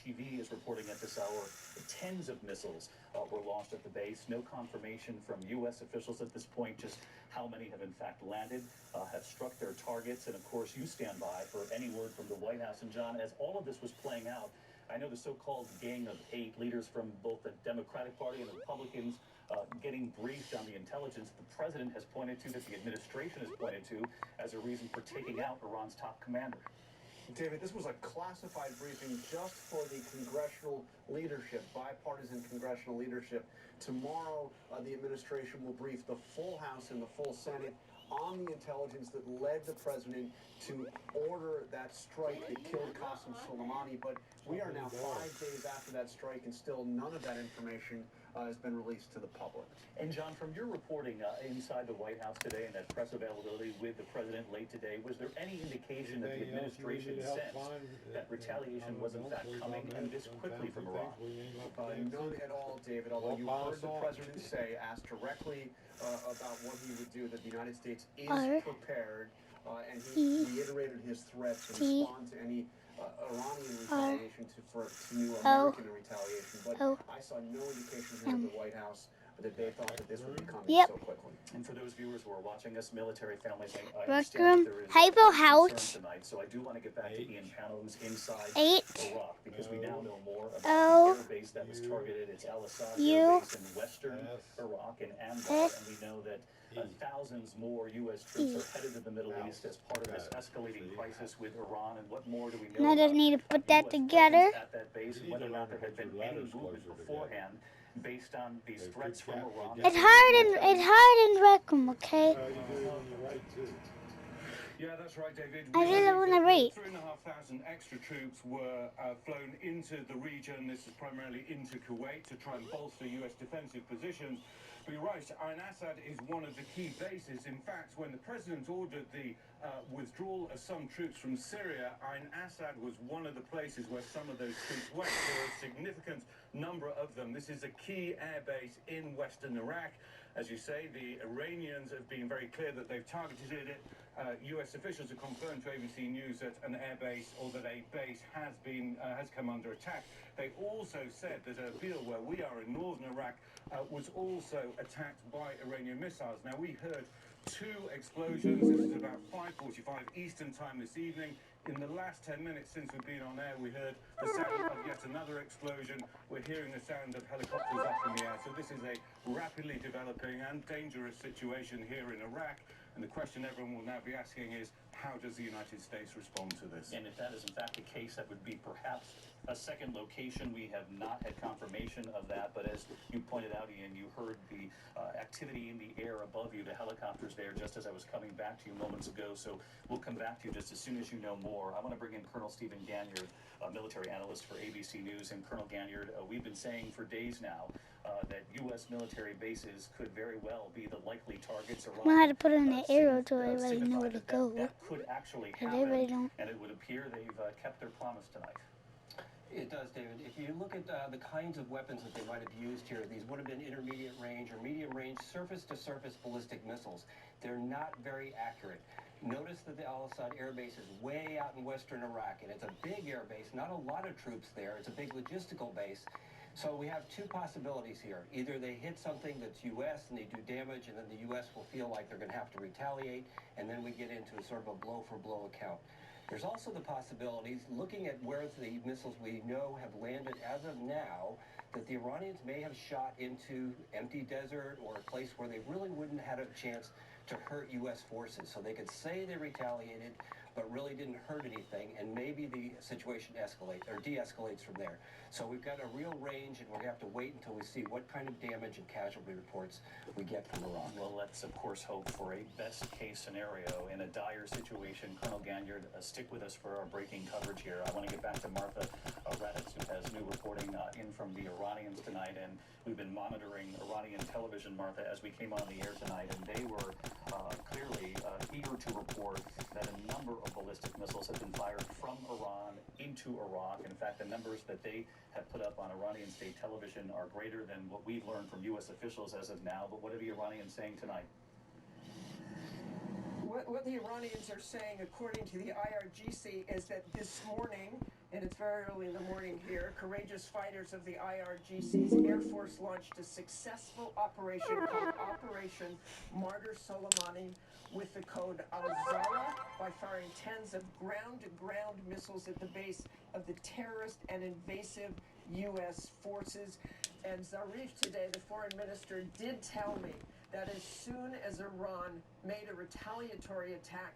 TV is reporting at this hour tens of missiles were launched at the base. No confirmation from U.S. officials at this point just how many have in fact landed, have struck their targets. And of course, you stand by for any word from the White House. And John, as all of this was playing out, I know the so-called Gang of Eight leaders from both the Democratic Party and the Republicans getting briefed on the intelligence the president has pointed to, that the administration has pointed to, as a reason for taking out Iran's top commander. David, this was a classified briefing just for the congressional leadership, bipartisan congressional leadership. Tomorrow, the administration will brief the full House and the full Senate on the intelligence that led the president to order that strike that killed Qasem Soleimani. But we are now 5 days after that strike, and still none of that information has been released to the public. And John, from your reporting inside the White House today and that press availability with the president late today, was there any indication that the administration sensed that retaliation was in fact coming, and this quickly, from Iran? None at all, David, although you heard the president say, asked directly about what he would do, that the United States is prepared, and he reiterated his threat to respond to any Iranian retaliation to new American retaliation. But I saw no indication here at the White House that they thought that this would be coming so quickly. And for those viewers who are watching us, military families, I understand that there is concern tonight, so I do want to get back to Ian Pano, who's inside Iraq, because we now know more about the air base that was targeted. It's Al-Assad Air Base in western Iraq and Anbar, and we know that thousands more U.S. troops are headed to the Middle East as part of this escalating crisis with Iran. And what more do we know? I just need to put that together. At that base, and whether or not there had been any movement beforehand based on these threats from Iran. It's hard in Rackham, okay? Yeah, that's right, David. I really want to read. 3,500 extra troops were flown into the region. This is primarily into Kuwait to try and bolster U.S. defensive positions. But you're right, Ain Assad is one of the key bases. In fact, when the president ordered the withdrawal of some troops from Syria, Ain Assad was one of the places where some of those troops went. There are a significant number of them. This is a key air base in western Iraq. As you say, the Iranians have been very clear that they've targeted it. U.S. officials have confirmed to ABC News that an air base, or that a base has come under attack. They also said that Erbil, where we are in northern Iraq, was also attacked by Iranian missiles. Now, we heard 2 explosions. This is about 5:45 Eastern time this evening. In the last 10 minutes since we've been on air, we heard the sound of yet another explosion. We're hearing the sound of helicopters up in the air. So this is a rapidly developing and dangerous situation here in Iraq. And the question everyone will now be asking is, how does the United States respond to this? And if that is in fact the case, that would be perhaps a second location. We have not had confirmation of that, but as you pointed out, Ian, you heard the activity in the air above you, the helicopters there, just as I was coming back to you moments ago. So we'll come back to you just as soon as you know more. I want to bring in Colonel Stephen Ganyard, a military analyst for ABC News. And Colonel Ganyard, we've been saying for days now that U.S. military bases could very well be the likely targets. I know how to put in an arrow to everybody know where to go. That could actually happen, everybody don't. And it would appear they've kept their promise tonight. It does, David. If you look at the kinds of weapons that they might have used here, these would have been intermediate range or medium range surface-to-surface ballistic missiles. They're not very accurate. Notice that the Al-Assad Air Base is way out in western Iraq, and it's a big air base, not a lot of troops there. It's a big logistical base. So we have 2 possibilities here. Either they hit something that's U.S. and they do damage, and then the U.S. will feel like they're going to have to retaliate, and then we get into a sort of a blow-for-blow account. There's also the possibilities, looking at where the missiles we know have landed as of now, that the Iranians may have shot into empty desert or a place where they really wouldn't have had a chance to hurt U.S. forces. So they could say they retaliated, but really didn't hurt anything, and maybe the situation escalates or de-escalates from there. So we've got a real range, and we're going to have to wait until we see what kind of damage and casualty reports we get from Iran. Well, let's, of course, hope for a best-case scenario in a dire situation. Colonel Ganyard, stick with us for our breaking coverage here. I want to get back to Martha Raddatz, who has new reporting in from the Iranians tonight, and we've been monitoring Iranian television, Martha, as we came on the air tonight, and they were clearly eager to report that a number of ballistic missiles have been fired from Iran into Iraq. In fact, the numbers that they have put up on Iranian state television are greater than what we've learned from U.S. officials as of now. But what are the Iranians saying tonight? What the Iranians are saying, according to the IRGC, is that this morning And it's very early in the morning here. Courageous fighters of the IRGC's Air Force launched a successful operation called Operation Martyr Soleimani with the code Al-Zala by firing tens of ground-to-ground missiles at the base of the terrorist and invasive U.S. forces. And Zarif today, the foreign minister, did tell me that as soon as Iran made a retaliatory attack,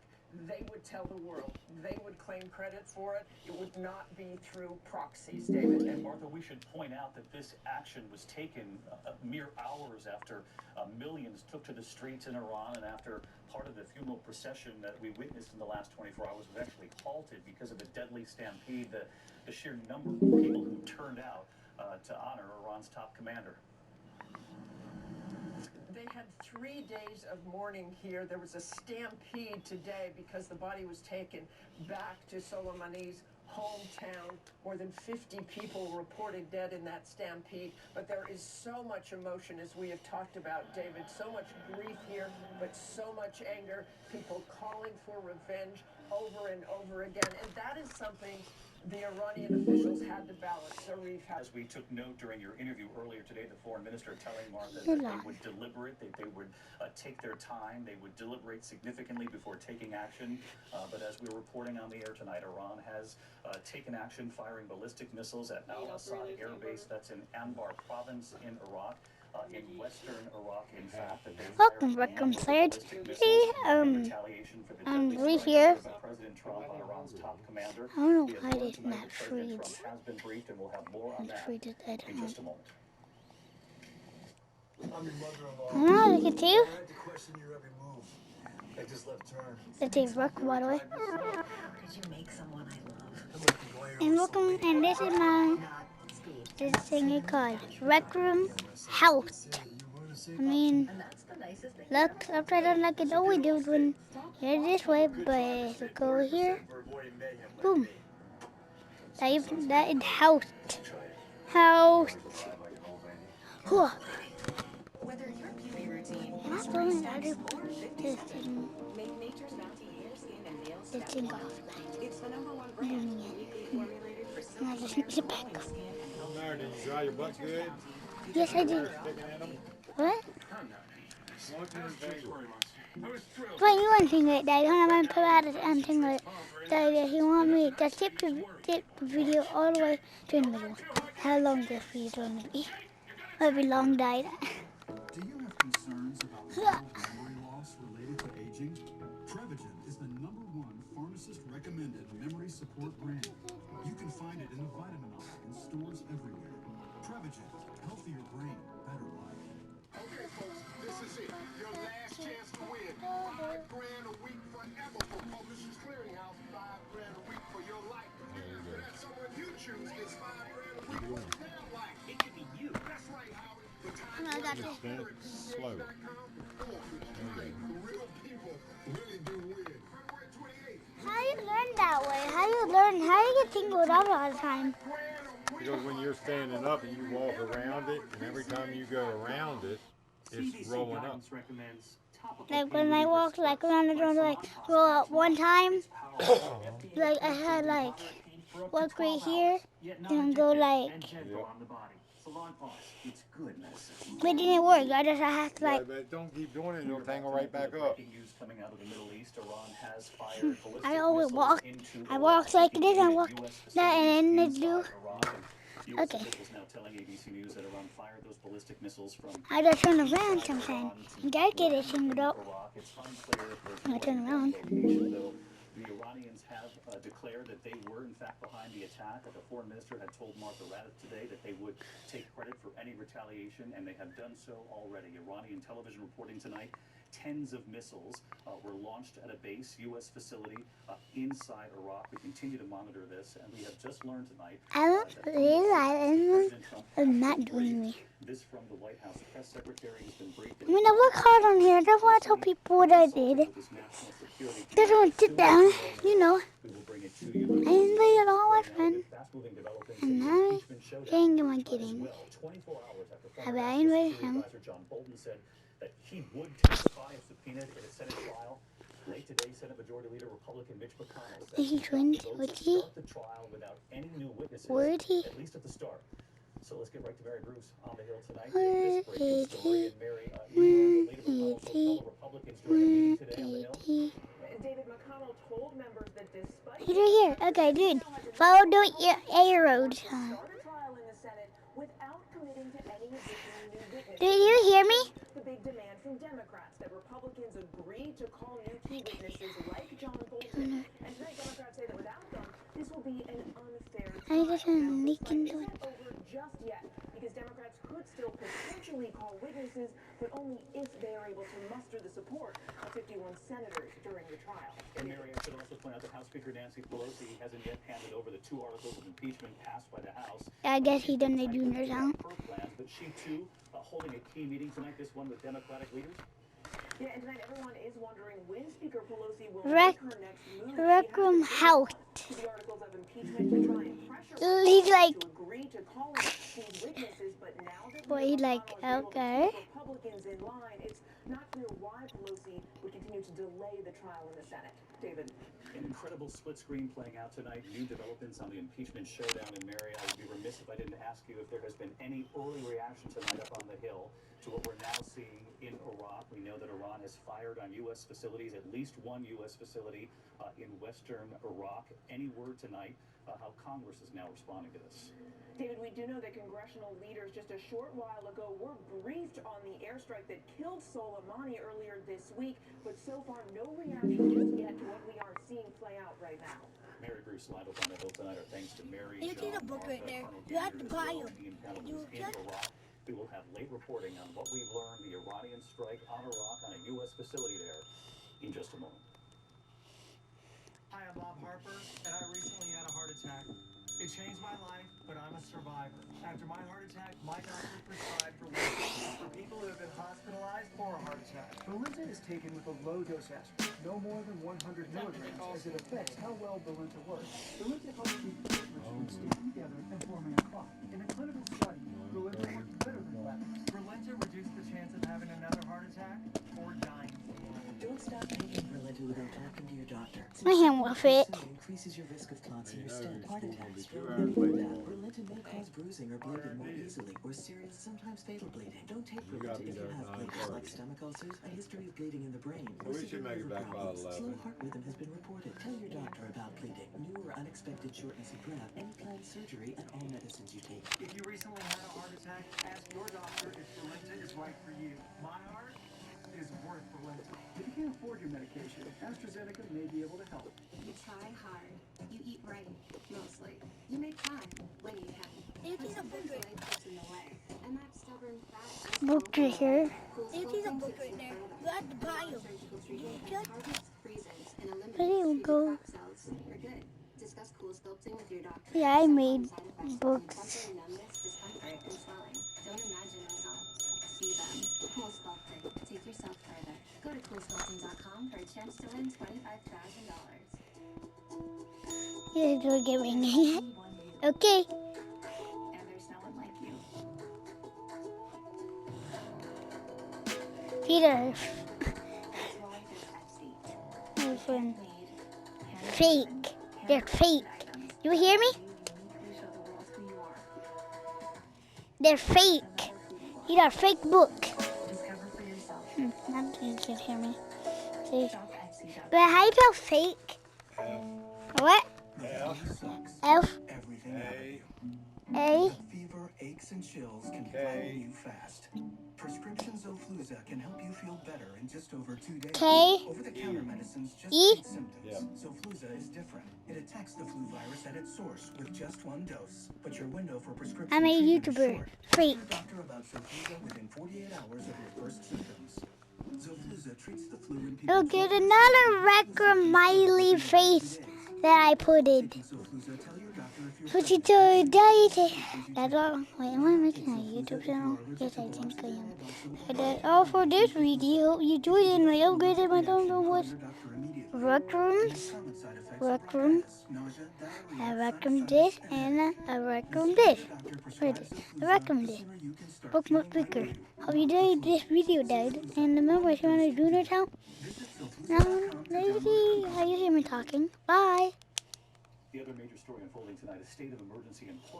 they would tell the world. They would claim credit for it. It would not be through proxies, David. And Martha, we should point out that this action was taken mere hours after millions took to the streets in Iran, and after part of the funeral procession that we witnessed in the last 24 hours was actually halted because of the deadly stampede, the sheer number of people who turned out to honor Iran's top commander. They had 3 days of mourning here. There was a stampede today because the body was taken back to Soleimani's hometown. More than 50 people were reported dead in that stampede. But there is so much emotion, as we have talked about, David. So much grief here, but so much anger. People calling for revenge over and over again. And that is something the Iranian officials had to balance. Zarif had. As we took note during your interview earlier today, the foreign minister telling Martha that they would deliberate, they would take their time, they would deliberate significantly before taking action. But as we were reporting on the air tonight, Iran has taken action firing ballistic missiles at Al-Assad Air Base. That's in Anbar province in Iraq. In western Iraq, in fact, that they Welcome, reconciled. See, I'm right here. President Trump, Iran's top commander. I don't know why it's not freeze. Has been briefed, and we'll have more on that in just a moment. I'm your mother-in-law. Oh, look at you. I had to question your every move. I just left turn. Let's take work, by the way. Did you make someone I love? I'm like the lawyer And also. welcome, and this is my this thing called Rec Room House. I mean, And that's the nicest thing. look upside down like it always do when you're this way, but if you go over here, boom. That is house. House. Whew. Whether your beauty routine Am I is throwing steps out or 50 this steps, thing? make Nature's Bounty hair, skin, and nail This step thing one. off. It's the #1 brand, uniquely formulated for And I silky just hair, need it back. glowing skin, and healthy Mary, did you dry your butt good? Yes, I do. Sticking in them? What? I was thrilled. Why you want thing like that? When I'm put out of thing like that, he want me to tip the video all the way to the middle. How long this video going to be? It'll be long, died. Do you have concerns about memory loss related to aging? Prevagen is the #1 pharmacist-recommended memory support brand. You can find it in the vitamin aisle in stores everywhere. Prevagen, healthier brain, better life. Okay, folks, this is it. Your last chance to win. $5 grand a week forever from Publishers Clearinghouse. $5 grand a week for your life. And after that, someone you choose gets $5 grand a week for their life. It could be you. That's right, Howard. The time I got this. Slow. real people really do win. February 28th. How you learn that way? How you get tingled up all the time? Because when you're standing up and you walk around it, and every time you go around it, it's rolling up. Like when I walk like around the room, like roll up one time, like I had like walk right here, and go like, but it didn't work. I have to like. Yeah, but don't keep doing it, it'll tangle right back up. Coming out of the Middle East, Iran has fired ballistic I always missiles walk. into I walk like this and walk that, and then they do. U.S. Okay. officials now telling ABC News that Iran fired those ballistic missiles from I just turn around sometimes. And Dad get it tingled up. Iraq. It's unclear if there's I more turn than around. one location, though. The Iranians have declared that they were, in fact, behind the attack. The foreign minister had told Martha Raddatz today that they would take credit for any retaliation, and they have done so already. Iranian television reporting tonight, tens of missiles were launched at a base, U.S. facility inside Iraq. We continue to monitor this, and we have just learned tonight I don't realize I'm not doing me. this from the White House. The press secretary has been briefed. I mean, I work hard on here. I just want to tell people what I did. Just want to sit down, you know. We will bring it to you. I enjoy it all my friend. Fast-moving developments And in the now impeachment showdown dang am I as getting. well. 24 hours after I former bet I National enjoyed Security him. Advisor John Bolton said that he would testify if subpoenaed in a Senate trial. Late today, Senate Majority Leader Republican Mitch McConnell said Is he trying to votes to he? start the trial without any new witnesses, Where is he? at least at the start. So let's get right to Mary Bruce on the Hill tonight. Where This breaking is story. he? And Mary, Where you learned that is Leader McConnell told he? fellow Republicans during a meeting today on the Where Hill. is he? David McConnell told members that despite He's right here. Okay, dude. Follow the arrows. start a trial in the Senate without committing to any additional new witnesses. Do you hear me? The big demand from Democrats that Republicans agree to call new key witnesses like John Bolton. And tonight, Democrats say that without them, this will be an unfair I trial. just Now, want to this leak fight into isn't it. over just yet, because Democrats could still potentially call witnesses, but only if they are able to muster the support of 51 senators during the trial. And Mary, I should also point out that House Speaker Nancy Pelosi hasn't yet handed over the 2 articles of impeachment passed by the House. I guess he done the juniors out. Her plans, but she too holding a key meeting tonight. This one with Democratic leaders. Yeah, and tonight everyone is wondering when Speaker Pelosi will Rec- make her next move. Rec room house. To the articles of impeachment to try and pressure He's like, to agree to calling these witnesses, but now that boy, he's like, okay. Republicans in line, it's not clear why Pelosi would continue to delay the trial in the Senate. David. An incredible split screen playing out tonight. New developments on the impeachment showdown in Mary. I would be remiss if I didn't ask you if there has been any early reaction tonight up on the Hill to what we're now seeing in Iraq. We know that Iran has fired on U.S. facilities, at least one U.S. facility in western Iraq. Any word tonight how Congress is now responding to this? David, we do know that congressional leaders just a short while ago were briefed on the airstrike that killed Soleimani earlier this week, but so far no reaction just yet to what we are seeing play out right now. Mary Bruce live up on the Hill tonight. Our thanks to Mary. You see the book right there. You have to buy them. You in Iraq. We will have late reporting on what we've learned, the Iranian strike on Iraq on a U.S. facility there in just a moment. Hi, I'm Bob Harper, and I recently had a heart attack. It changed my life, but I'm a survivor. After my heart attack, my doctor prescribed Brilinta for people who have been hospitalized for a heart attack. Brilinta is taken with a low-dose aspirin, no more than 100 milligrams, as it affects how well Brilinta works. Brilinta helps keep machines sticking together and forming a clot. In a clinical study, Brilinta works better than statins. Brilinta reduced the chance of having another heart attack or dying. Don't stop taking Brilinta without talking to your doctor. My hand will fit. It increases your risk of clots in your stent, heart attacks, stroke, and more that. Brilinta may cause bruising or bleeding more easily, or serious, sometimes fatal bleeding. Don't take Brilinta if you have bleeding, like stomach ulcers, a history of bleeding in the brain, or severe liver problems. Slow heart rhythm has been reported. Tell your doctor about bleeding, new or unexpected shortness of breath, any planned surgery, and all medicines you take. If you recently had a heart attack, ask your doctor if Brilinta is right for you. My heart is worth Brilinta. If you can't afford your medication, AstraZeneca may be able to help. You try hard. You eat right, mostly. You make time when you can. Sometimes life gets in the way, and that stubborn fat. Book right here. You see the book right there. You have to buy them. Targets freezers and eliminates Where do you freezing go? crop cells for good. Discuss cool sculpting with your doctor. Yeah, I made Side effects books. include temporary numbness, discomfort, and swelling. Don't imagine results. See them. Cool sculpting. Take yourself further. Go to coolsculpting.com for a chance to win $25,000. Yeah, don't get ringing. Okay. And there's no one like you. Peter. That's why they're Pepsi. My friend. Made. Fake. They're fake. You hear me? You uniquely show the world who you are. They're fake. These are fake book. Discover for yourself. Not that you can hear me. See? Shop Etsy.com. But how you spell fake? What? F Everything A. A fever, aches, and chills can follow you fast. Prescription Zofluza can help you feel better in just over 2 days. K Over-the-counter medicines just E? treat symptoms. Zofluza is different. It attacks the flu virus at its source with just one dose. But your window for prescription I'm a treatment is YouTuber. short. Fake. Tell your doctor about Zofluza within 48 hours of your first symptoms. Zofluza treats the flu in people. Look, there's another record smiley face that I put in. Put it to die. That's all. Wait, am I making a YouTube channel? Yes, I think I am. And that's all for this video. You do it and I upgraded my download was rec rooms, I rec room this, and I rec room this. Wait, I rec room this. Bookmark speaker. Hope you enjoyed this video, Dad. And remember, if you want to do this now, You hear me talking. Bye. The other major story unfolding tonight, a state of emergency in Portland.